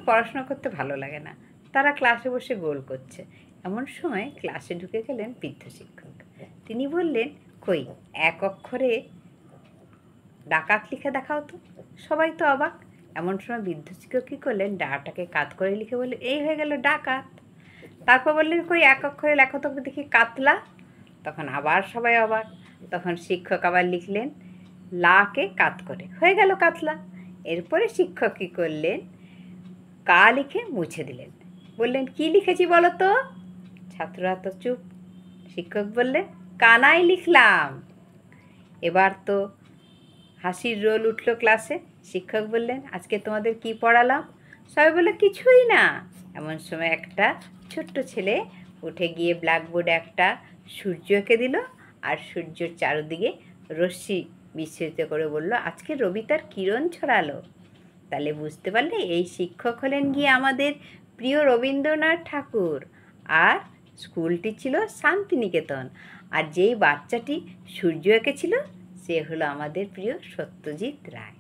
পড়াশোনা করতে ভালো লাগে না, তারা ক্লাসে বসে গোল করছে। এমন সময় ক্লাসে ঢুকে গেলেন বৃদ্ধ শিক্ষক। তিনি বললেন, কই এক অক্ষরে ডাকাত লিখে দেখাও তো। সবাই তো অবাক। এমন সময় বৃদ্ধ শিক্ষক কী করলেন, ডাটাকে কাত করে লিখে বললেন, এই হয়ে গেল ডাকাত। তারপর বললেন, কই এক অক্ষরে লেখো তো দেখি কাতলা। তখন আবার সবাই অবাক। তখন শিক্ষক আবার লিখলেন লাকে কাত করে, হয়ে গেল কাতলা। এরপরে শিক্ষক কী করলেন, কা লিখে মুছে দিলেন। বললেন, কি লিখেছি বলো তো? ছাত্ররা তো চুপ। শিক্ষক বললেন, কানাই লিখলাম। এবার তো হাসির রোল উঠল ক্লাসে। শিক্ষক বললেন, আজকে তোমাদের কি পড়ালাম? সবাই বলল, কিছুই না। এমন সময় একটা ছোট্ট ছেলে উঠে গিয়ে ব্ল্যাকবোর্ডে একটা সূর্য এঁকে দিল, আর সূর্যের চারদিকে রশ্মি বিস্তৃত করে বলল, আজকে রবি তার কিরণ ছড়ালো। তাহলে বুঝতে পারলে এই শিক্ষক হলেন গিয়ে আমাদের প্রিয় রবীন্দ্রনাথ ঠাকুর, আর স্কুলটি ছিল শান্তিনিকেতন। আর যেই বাচ্চাটি সূর্য এঁকেছিল সে হলো আমাদের প্রিয় সত্যজিৎ রায়।